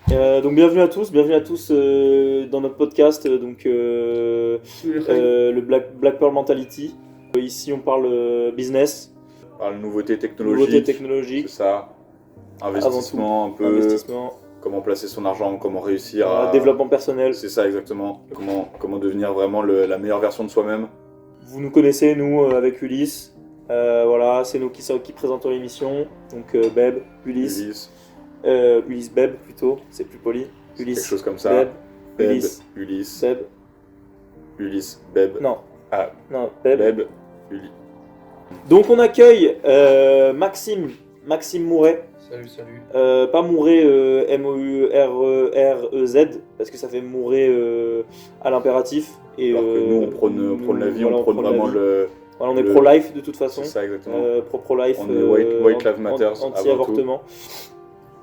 Donc bienvenue à tous dans notre podcast le Black Pearl Mentality. Ici on parle business, On parle nouveautés technologiques, c'est ça, investissement un peu, investissement, comment placer son argent, comment réussir développement personnel. C'est ça exactement, comment devenir vraiment la meilleure version de soi-même. Vous nous connaissez, nous, avec Ulysse. Voilà, c'est nous qui présentons l'émission. Donc Beb, Ulysse. Ulysse Beb plutôt, c'est plus poli. Ulysse, quelque chose comme ça. Beb, Ulysse. Beb. Ulysse, Beb. Non. Ah. Non, Beb. Ulysse. Donc on accueille Maxime Mouret. Salut. Pas Mouret, Mourez, parce que ça fait Mouret à l'impératif. Et alors que nous on prône la vie, on prône vraiment le... Voilà, on est pro-life de toute façon. C'est ça exactement. Pro-life. On est White Lives Matter, anti-avortement.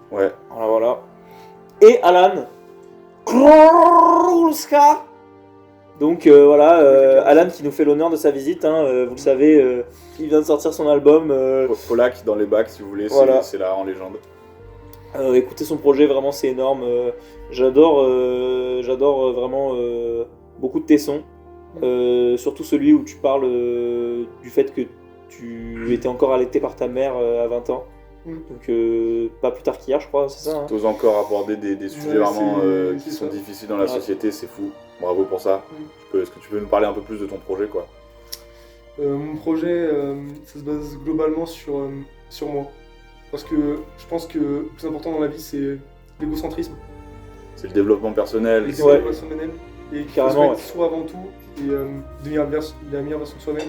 Ouais. Voilà. Et Alan Krulska. Donc Alan qui nous fait l'honneur de sa visite, vous le savez, il vient de sortir son album. Polak dans les bacs si vous voulez, voilà. C'est là en légende. Écoutez son projet, vraiment c'est énorme. J'adore vraiment beaucoup de tes sons. Surtout celui où tu parles du fait que tu étais encore allaité par ta mère à 20 ans. Donc pas plus tard qu'hier je crois, c'est ça. Tu oses encore aborder des sujets vraiment qui sont difficiles dans la société, c'est fou. Bravo pour ça. Est-ce que tu peux nous parler un peu plus de ton projet quoi? Mon projet, ça se base globalement sur moi. Parce que je pense que le plus important dans la vie c'est l'égocentrisme. C'est le développement personnel. Et qu'il faut carrément, être soi avant tout et devenir la meilleure version de soi-même.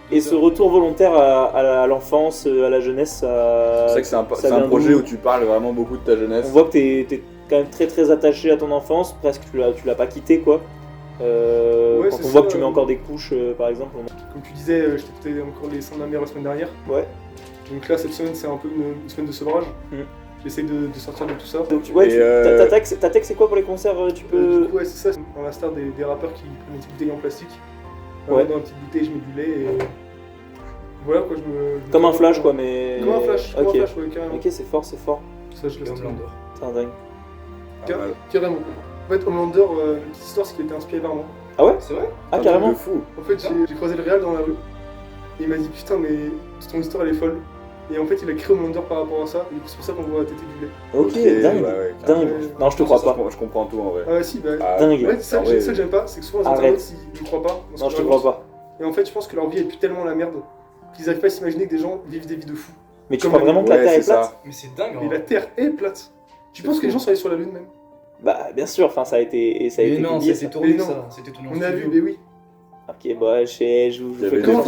Et ce retour volontaire à l'enfance, à la jeunesse, c'est vrai que c'est un projet où tu parles vraiment beaucoup de ta jeunesse. On voit que t'es quand même très très attaché à ton enfance, presque tu l'as pas quitté quoi. Quand on voit que tu mets encore des couches par exemple. Comme tu disais, je t'écoutais encore les sons de ma mère la semaine dernière. Ouais. Donc là cette semaine c'est un peu une semaine de sevrage. J'essaie de sortir de tout ça. Donc ta tech c'est quoi pour les concerts tu peux... Du coup c'est ça, dans la star des rappeurs qui prennent des petites bouteilles en plastique. Ouais. Dans une petite bouteille je mets du lait et... Voilà quoi, comme un flash quoi, mais... Comme un flash, okay. Ouais, carrément. Ok, c'est fort. Ça je laisse tomber. C'est un dingue. Carrément. En fait, Homelander, une petite histoire, c'est qu'il était inspiré par moi. Ah ouais? C'est vrai? Ah carrément? Fou. En fait, j'ai croisé le réal dans la rue. Et il m'a dit putain mais ton histoire elle est folle. Et en fait il a créé Homelander par rapport à ça. Et c'est pour ça qu'on voit téter du lait. Ok, dingue. Dingue. Non je te crois pas. Je comprends tout en vrai. Ah si bah... dingue. Ouais, ça que j'aime pas, c'est que souvent les internautes ils croient pas. Non je te crois pas. Et en fait je pense que leur vie est plus tellement la merde qu'ils arrivent pas à s'imaginer que des gens vivent des vies de fous. Mais tu crois vraiment que la Terre est plate? Mais c'est dingue. Mais la Terre est plate. Tu penses que les gens sont allés sur la Lune même? Bah bien sûr, enfin ça a été mais non, publié, c'était tourné ça, c'était tourné en studio. On a vu, mais oui. Ok, bah je vous fais comment le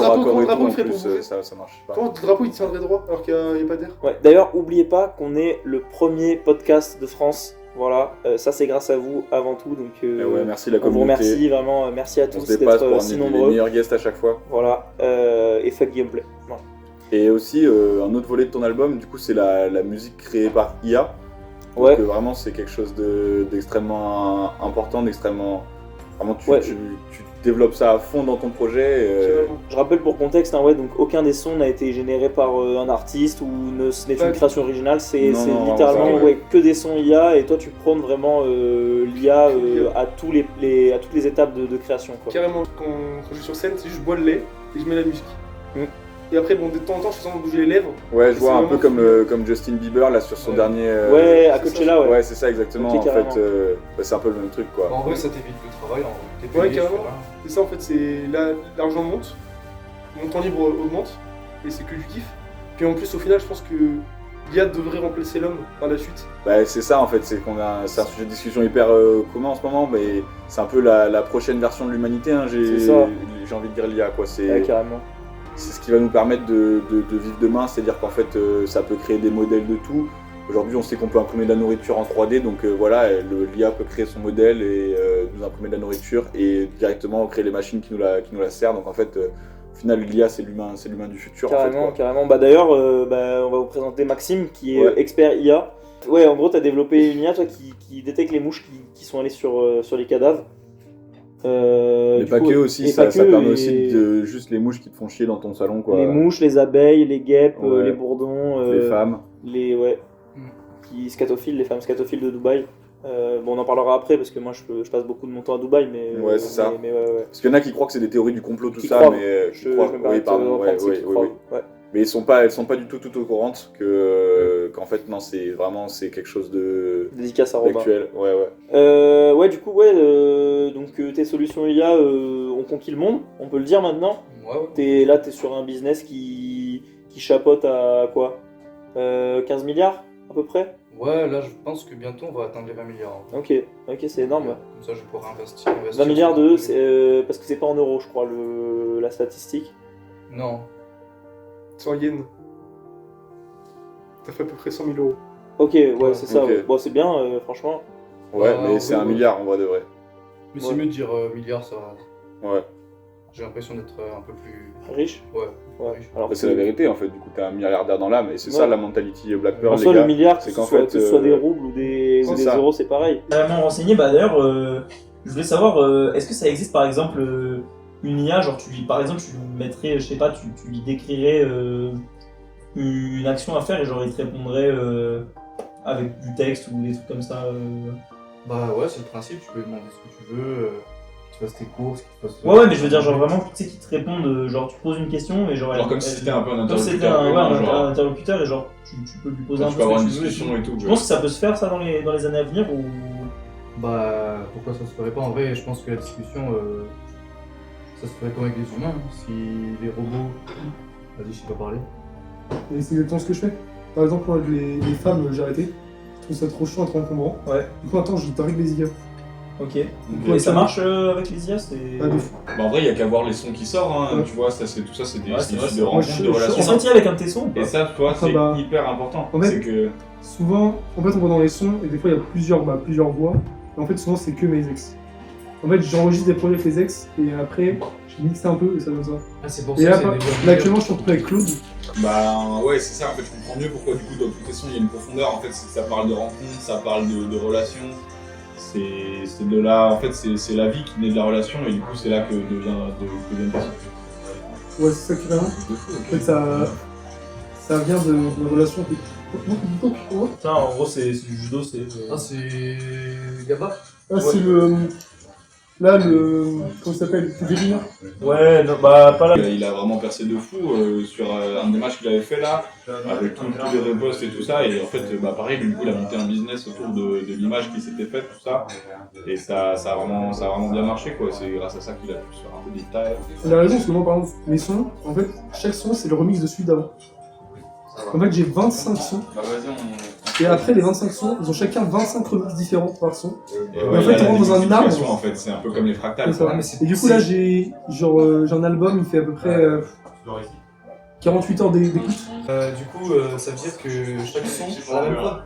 drapeau il ferait pour bouger ça marche pas. Comment le drapeau il tiendrait droit alors qu'il n'y a pas d'air? Ouais, d'ailleurs, oubliez pas qu'on est le premier podcast de France. Voilà, ça c'est grâce à vous avant tout. Donc ouais, merci la communauté. On vous remercie vraiment, merci à tous d'être si les nombreux. meilleurs guests à chaque fois. Voilà, et fuck gameplay. Voilà. Et aussi un autre volet de ton album, du coup c'est la musique créée par IA. Donc ouais. Vraiment c'est quelque chose d'extrêmement important, d'extrêmement... Vraiment tu développes ça à fond dans ton projet. Je rappelle pour contexte, donc aucun des sons n'a été généré par un artiste ou ce n'est une création originale, c'est littéralement que des sons IA et toi tu prônes vraiment l'IA à toutes les étapes de création. Quoi. Carrément, quand je suis sur scène, c'est juste je bois le lait et je mets la musique. Et après, de temps en temps, je fais semblant de bouger les lèvres. Ouais, je vois un peu comme Justin Bieber là sur son dernier. Ouais, à Coachella, ouais, c'est ça exactement. Okay, en fait, c'est un peu le même truc quoi. En vrai, ça t'évite le travail. Ouais, carrément. C'est ça en fait, c'est l'argent monte, mon temps libre augmente, et c'est que du kiff. Puis en plus, au final, je pense que l'IA devrait remplacer l'homme par la suite. Bah, c'est ça en fait, c'est un sujet de discussion hyper commun en ce moment, mais c'est un peu la prochaine version de l'humanité. J'ai envie de dire l'IA quoi. Ouais, carrément. C'est ce qui va nous permettre de vivre demain, c'est-à-dire qu'en fait ça peut créer des modèles de tout. Aujourd'hui on sait qu'on peut imprimer de la nourriture en 3D, donc l'IA peut créer son modèle et nous imprimer de la nourriture et directement créer les machines qui nous la servent. Donc en fait au final l'IA c'est l'humain du futur. Carrément, en fait, carrément. Bah d'ailleurs on va vous présenter Maxime qui est expert IA. Ouais, en gros tu as développé une IA toi qui détecte les mouches qui sont allées sur les cadavres. Mais pas que aussi, ça permet aussi de juste les mouches qui te font chier dans ton salon quoi. Les mouches, les abeilles, les guêpes, les bourdons, les femmes. les femmes scatophiles de Dubaï. Bon, on en parlera après parce que moi je passe beaucoup de mon temps à Dubaï, mais. Ouais, c'est ça. Mais ouais. Parce qu'il y en a qui croient que c'est des théories du complot, tout Qui ça, croient. mais Je croient. me Oui, permets de pardon, reprendre, c'est oui. qui croient. Ouais. Mais elles sont pas du tout au courantes qu'en fait, non, c'est quelque chose de. Dédicace à Robin. D'actuel. Ouais. Ouais, du coup, donc tes solutions IA ont conquis le monde, on peut le dire maintenant. Ouais. T'es sur un business qui chapeaute à quoi 15 milliards à peu près. Ouais, là, je pense que bientôt, on va atteindre les 20 milliards. Ok, c'est énorme. Ouais. Comme ça, je pourrais investir. 20 milliards de parce que c'est pas en euros, je crois, la statistique. Non. C'est en yens. Ça fait à peu près 100 000 euros. Ok, ouais, c'est ça. Ok. Ouais. Bon, c'est bien, franchement. Ouais, Ouais, mais c'est ouais, 1 ouais. milliard en vrai de vrai. Mais Ouais. c'est mieux de dire milliard, ça. Ouais. J'ai l'impression d'être un peu plus. Riche. Ouais. Ouais. riche. Alors Bah, c'est la vérité en fait, du coup t'es un milliardaire dans l'âme et c'est Ouais. ça la mentalité Black Pearl. En les soi, gars. le milliard, c'est que qu'en ce soit, fait, que ce soit des roubles ou des c'est ça. euros, c'est pareil. Vraiment renseigné, bah d'ailleurs, je voulais savoir, est-ce que ça existe par exemple une IA, genre par exemple tu lui mettrais, je sais pas, tu lui décrirais une action à faire et genre il te répondrait avec du texte ou des trucs comme ça. Bah ouais, c'est le principe. Tu peux lui demander ce que tu veux, qu'il te fasse tes courses, qu'il te fasse. Ouais, mais je veux dire, genre vraiment, tu sais, qu'ils te répondent, genre tu poses une question et genre. Genre comme si c'était un peu un Comme si c'était interlocuteur. un humain, genre, interlocuteur et genre tu peux lui poser un tu peu peux avoir ce une que tu veux. discussion et tout. Je pense que ça peut se faire ça dans les années à venir ou. Bah, pourquoi ça se ferait pas en vrai? Je pense que la discussion, ça se ferait comme avec les humains. Si les robots. Vas-y, je sais pas parler. Et c'est exactement ce que je fais. Par exemple, moi, avec les femmes, j'ai arrêté. Je trouve ça trop chiant et trop encombrant. Ouais. Du coup, attends, je t'arrête les IA. Ok. Donc, Et ça marche avec les IA, c'est. Ah, de fou. bah, en vrai, il y a qu'à voir les sons qui sortent, hein, Ouais. tu vois, ça, tout ça, c'est des Ouais, c'est vrai, issues c'est de vrai. rencontres, Moi, de je- T'es relations. sorti avec un de tes sons ou pas? Et ça, tu vois, c'est bah, hyper important. en fait- C'est que. Souvent, en fait, on va dans les sons et des fois, il y a plusieurs voix. Et en fait, souvent, c'est que mes ex. En fait, j'enregistre des projets avec les ex et après, je mixe un peu et ça donne ça. Ah, c'est pour Et ça là, que c'est des voix là, actuellement, je suis retrouvé avec Claude. Bah ouais, c'est ça, en fait, je comprends mieux pourquoi du coup dans toutes les sons il y a une profondeur, en fait, c'est que ça parle de rencontres, ça parle de relations, c'est de là, en fait, c'est la vie qui naît de la relation et du coup c'est là que devient une personne. Ouais, c'est ça carrément. C'est de fou, ok. En fait, ça vient de la relation avec. Putain, en gros, c'est du judo, c'est. Ah, c'est. Gabba? Ah, c'est le. Là, comment ça s'appelle? C'est Deviner. Ouais, non, bah pas là. Il a vraiment percé de fou sur un des matchs qu'il avait fait là, avec tous les reposts et tout ça, et en fait, bah pareil, du coup il a monté un business autour de l'image qui s'était faite, tout ça, et ça a vraiment bien marché quoi, c'est grâce à ça qu'il a pu se faire un peu des tailles. Il a raison, parce que moi, par exemple, mes sons, en fait, chaque son, c'est le remix de celui d'avant. En fait, j'ai 25 sons, Bah vas-y, et après, les 25 sons, ils ont chacun 25 remixes différents par son. Et en fait, on rentre dans un arbre. En fait, c'est un peu comme les fractales. C'est ça. quoi. mais c'est- Et du coup, là, j'ai un album, il fait à peu près 48 heures d'écoute. Du coup, ça veut dire que chaque son a la même voix.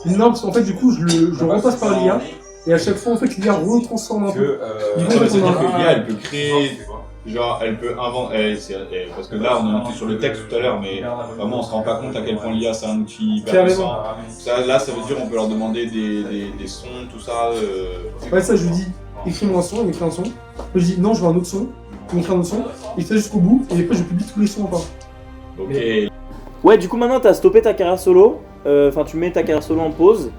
Non, parce qu'en fait, du coup, je le repasse par l'IA, et à chaque fois, en fait, l'IA retransforme un peu. Du coup, Ça en veut fait, on dire a- que l'IA elle peut créer, genre elle peut inventer, parce que là on a un outil sur le texte tout à l'heure, mais vraiment on se rend pas compte à quel point l'IA c'est un outil hyper Carrément. puissant. Là ça veut dire on peut leur demander des sons, tout ça. Ouais, ça, je lui dis, écris-moi un son, il m'écrit un son. Après, je dis, non, je veux un autre son, il m'écrit un autre son, il fait ça jusqu'au bout, et après, je publie tous les sons en part. Ok. Ouais, du coup, maintenant, t'as stoppé ta carrière solo. Enfin, tu mets ta carrière solo en pause.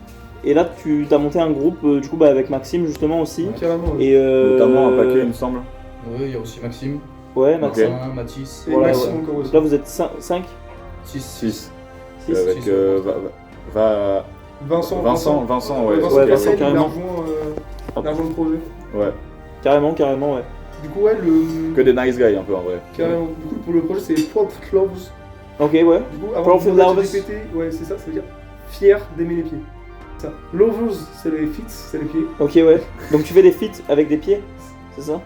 Et là, tu as monté un groupe, du coup, bah, avec Maxime, justement, aussi. Carrément. Ouais. Et, Notamment un paquet, il me semble. Oui, il y a aussi Maxime, Ouais, Maxime. Ok. Mathis, Et voilà, Maxime ouais. encore aussi. Là, vous êtes 5 6. 6 Avec six, Vincent, ouais. Vincent, Ouais, Vincent, ouais, Cassel, Vincent, il a carrément. rejoint le projet. ouais. Carrément, ouais. Du coup, ouais, Que des nice guys un peu en vrai. carrément. Du coup, pour le projet, c'est Proud Loves. Ok, ouais. Du coup, avant Proud de Loves. répéter, ouais, c'est ça, ça veut dire fier d'aimer les pieds. Ça. Lovers, c'est les feet, c'est les pieds. Ok, ouais. Donc, tu fais des feats avec des pieds, c'est ça?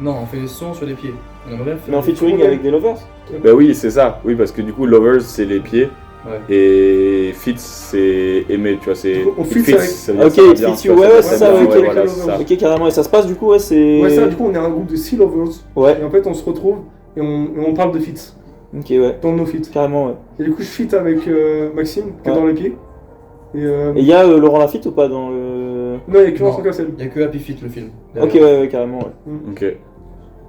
Non, on fait des sons sur des pieds. On aimerait bien faire. Mais en des- featuring avec des lovers? Bah oui, c'est ça. Oui, parce que du coup, lovers c'est les pieds. Ouais. Et fits c'est aimer, tu vois, c'est. On it fit fits, avec- ça veut dire Ok, ça va it bien, fits tu you, vois, ouais, va c'est bien, ça, ouais, ok. voilà, c'est ça. Ok, carrément. Et ça se passe, du coup, ouais, c'est. Ouais, ça, du coup, on est un groupe de 6 lovers. Ouais. Et en fait, on se retrouve et on parle de feats. Ok, ouais. Dans nos feats. Carrément, ouais. Et du coup, je fit avec Maxime, qui est Ouais. dans les pieds. Et Et il y a Laurent Lafitte ou pas dans le. non, il y a que Non. Vincent Cassel. Il y a que Happy Feet le film. Ok, ouais, carrément, ouais. Ok.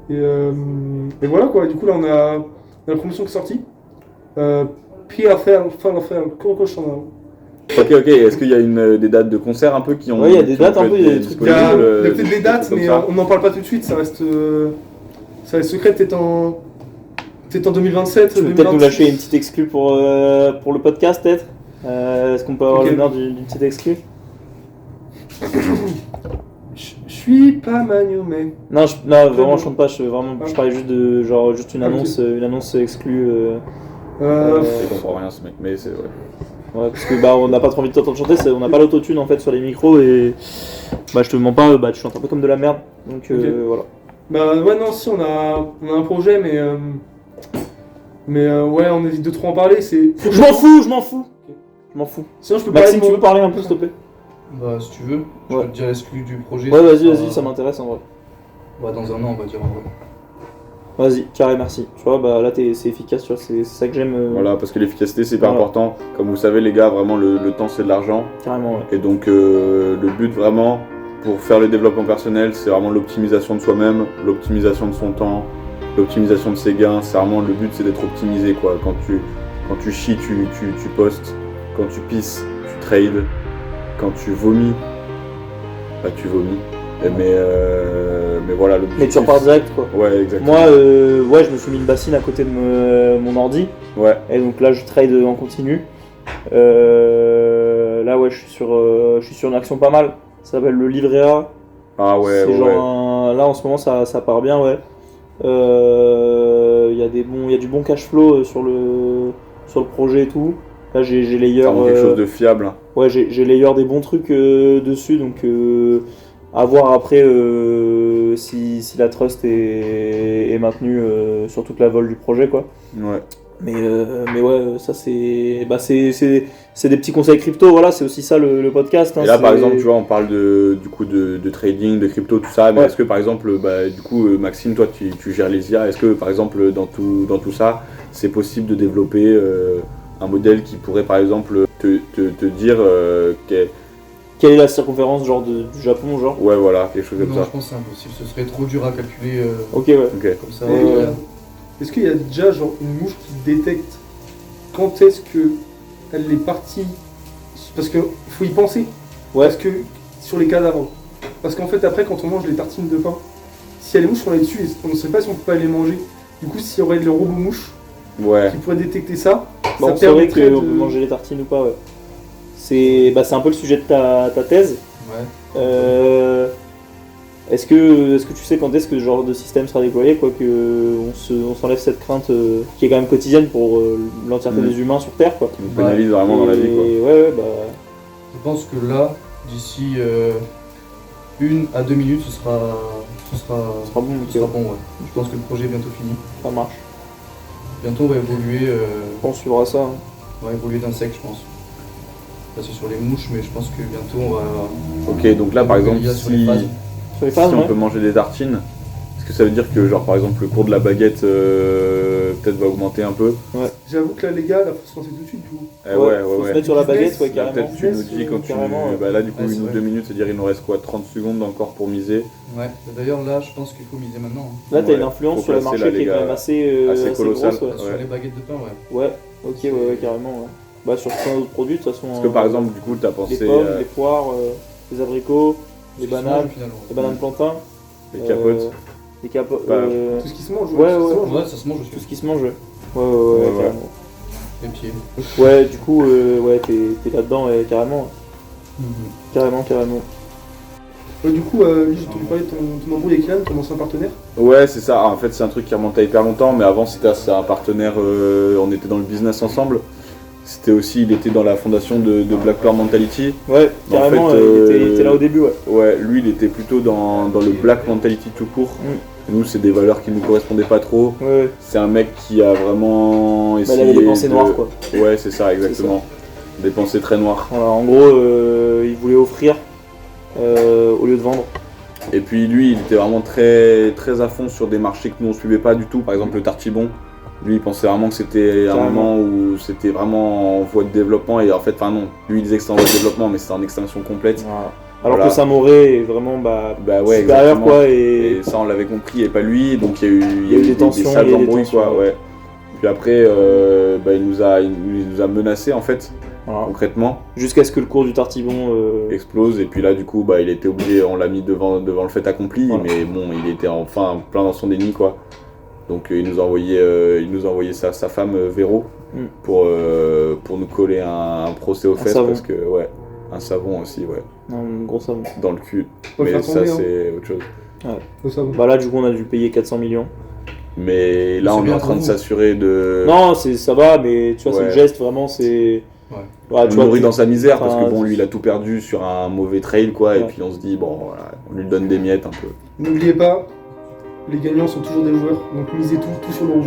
Et voilà quoi, du coup là on a la promotion qui est sortie. PFL, Falafel, Coco Chanel. Ok, est-ce qu'il y a des dates de concert un peu qui ont. Ouais, il y a des qui ont dates un pu peu, être il y a des trucs. Il y a disponibles, peut-être des dates, comme mais ça. on n'en parle pas tout de suite, ça reste secret, peut-être en 2027. Tu peux peut-être nous lâcher une petite exclue pour le podcast, peut-être Est-ce qu'on peut avoir Ok. l'honneur d'une petite exclue Je suis pas Manu, mais. Non, non, vraiment, bon. je chante pas. Je parlais juste de genre juste une Ah, ok. annonce exclue. Je comprends rien ce mec, mais c'est vrai. Ouais, parce que on n'a pas trop envie de t'entendre chanter, on n'a pas l'autotune en fait sur les micros et je te mens pas, tu chantes un peu comme de la merde. Donc Ok. voilà. Bah ouais, non, si, on a un projet, mais ouais, on évite de trop en parler. Je m'en fous. Sinon, je peux parler Maxime, de tu mon- peux parler un peu s'il te plaît Bah, si tu veux, je Ouais. peux te dire l'exclu du projet. Ouais, ça vas-y, sera- ça m'intéresse en vrai. Bah, dans un an, on va dire en vrai. Vas-y, carré, merci. Tu vois, là c'est efficace, tu vois, c'est ça que j'aime. Voilà, parce que l'efficacité c'est pas Voilà. important. Comme vous savez, les gars, vraiment le temps c'est de l'argent. Carrément, ouais. Et donc, le but vraiment pour faire le développement personnel, c'est vraiment l'optimisation de soi-même, l'optimisation de son temps, l'optimisation de ses gains. C'est vraiment le but, c'est d'être optimisé quoi. Quand tu chies, tu postes. Quand tu pisses, tu trades. Quand tu vomis, bah tu vomis. Mais voilà, l'objectif. Mais tu repars direct quoi. Ouais, exactement. Moi, je me suis mis une bassine à côté de mon ordi. Ouais, Et donc là, je trade en continu. Là, ouais, je suis sur une action pas mal. Ça s'appelle le livret A. ah ouais, C'est ouais. genre là, en ce moment, ça part bien, ouais. Il y a du bon cash flow sur le projet et tout. Là, j'ai layer. C'est vraiment quelque chose de fiable. Ouais, j'ai layer des bons trucs dessus, donc à voir après si la trust est maintenue sur toute la vol du projet, quoi. Ouais. Mais ouais, ça c'est des petits conseils crypto, voilà, c'est aussi ça le podcast. Hein, Et là, par c'est- exemple, tu vois, on parle de trading, de crypto, tout ça, mais Ouais. est-ce que, par exemple, Maxime, toi, tu gères les IA, est-ce que, par exemple, dans tout ça, c'est possible de développer un modèle qui pourrait, par exemple, te dire Quelle est la circonférence genre du Japon, genre? ouais, voilà, quelque chose comme Non, ça. je pense que c'est impossible. Ce serait trop dur à calculer Ok, ouais. Ok. comme ça. Et, est-ce qu'il y a déjà genre une mouche qui détecte quand est-ce que elle est partie? Parce qu'il faut y penser. Ouais. Parce que sur les cadavres. Parce qu'en fait après quand on mange les tartines de pain, si les mouches sont là-dessus, on ne sait pas si on peut pas les manger. Du coup s'il y aurait le robot mouche Ouais. qui pourrait détecter ça, Bon, ça on saurait permettrait qu'on peut manger les tartines ou pas, ouais. C'est un peu le sujet de ta thèse. Ouais. Est-ce que tu sais quand est-ce que ce genre de système sera déployé, quoi, que on s'enlève cette crainte qui est quand même quotidienne pour l'entièreté Mm. des humains sur Terre, quoi. On pénalise vraiment dans la vie, quoi. Et ouais, bah Je pense que là, d'ici 1 à 2 minutes, ce sera bon, ok, ce sera bon, ouais. Je pense que le projet est bientôt fini. ça marche. Bientôt, on va évoluer, On suivra ça. Hein. on va évoluer d'insectes, je pense. Là, c'est sur les mouches, mais je pense que bientôt, on va. Ok, donc là, par exemple, l'IA sur les si phases. Sur les si phases, on ouais. peut manger des tartines, est-ce que ça veut dire que, genre, par exemple, le cours de la baguette peut-être va augmenter un peu? J'avoue que là les gars, là faut se lancer tout de suite du coup. Faut se mettre sur la baguette, ouais, Là, carrément. Peut-être tu nous dis quand tu. Carrément, ouais. Bah là, du coup, Ouais, c'est 1 ou vrai. 2 minutes, c'est-à-dire il nous reste quoi, 30 secondes encore pour miser. Ouais, d'ailleurs, là, je pense qu'il faut miser maintenant. hein. Là, t'as Ouais, une influence faut sur le placer, marché là, qui les est quand gars, même assez assez colossal. grosse, ouais. Sur Ouais. les baguettes de pain, ouais. Ouais, ok, ouais, carrément, ouais. Bah, sur plein d'autres produits, de toute façon. Est-ce que, par exemple, du coup, t'as les pensé pommes, les poires, les abricots, les Ce qui se mange, bananes, au final, ouais. les bananes plantains. les capotes? Les capotes. Bah, Tout ce qui se mange, Ouais, tout ce qui se ouais. mange. Ouais, ça se mange aussi. Tout ce qui se mange. Ouais, Ouais, carrément. Les pieds. Ouais, du coup, ouais, t'es là-dedans, carrément. Carrément. Ouais, du coup, Lee, j'ai entendu parler de ton embrouille avec Ilan, ton ancien partenaire. Ouais, c'est ça. En fait, c'est un truc qui remonte à hyper longtemps, mais avant, c'était un partenaire. On était dans le business ensemble. C'était aussi, il était dans la fondation de Black Pearl Mentality. Ouais, Mais en carrément, fait, il était là au début, ouais. Ouais, lui, il était plutôt dans le Black Mentality tout court. Nous, c'est des valeurs qui nous correspondaient pas trop. Ouais, C'est un mec qui a vraiment bah, essayé. il avait des pensées noires, quoi. Ouais, c'est ça, exactement. Des pensées très noires. Voilà, en gros, il voulait offrir au lieu de vendre. Et puis lui, il était vraiment très, très à fond sur des marchés que nous on suivait pas du tout. Par exemple, le Tartibon. Lui, il pensait vraiment que c'était un Carrément. moment où c'était vraiment en voie de développement. Et en fait, enfin non, lui il disait que c'était en voie de développement, mais c'était en extinction complète. Voilà. Alors Voilà. que Saint-Mauré est vraiment Bah ouais, supérieur, exactement. quoi. Et ça, on l'avait compris, et pas lui. Donc il y a eu des tensions, salles il y a eu des d'embrouilles, tensions, quoi. ouais. Ouais. Puis après, il nous a menacé en fait. Voilà. concrètement. Jusqu'à ce que le cours du Tartibon Explose, et puis là, du coup, bah, il était obligé, on l'a mis devant le fait accompli, Voilà. mais bon, il était enfin plein dans son déni, quoi. Donc il nous a envoyé sa femme Véro pour nous coller un procès aux fesses, savon. parce que, ouais, un savon aussi, ouais, un gros savon. dans le cul. Faut le Mais faire ça, tomber, hein. c'est autre chose. Faut savoir. Bah là, du coup, on a dû payer 400 millions. Mais là, C'est on est bien en train pour de vous. s'assurer de. Non, ça va, mais tu vois, c'est Ouais. le geste, vraiment, c'est... Ouais. Ouais, On tu le nourrit vois, dans sa misère, parce que enfin, bon, lui, il a tout perdu sur un mauvais trail, quoi, et Ouais. puis on se dit, bon, voilà, on lui donne des miettes un peu. N'oubliez pas, les gagnants sont toujours des joueurs, donc misez tout sur le rouge.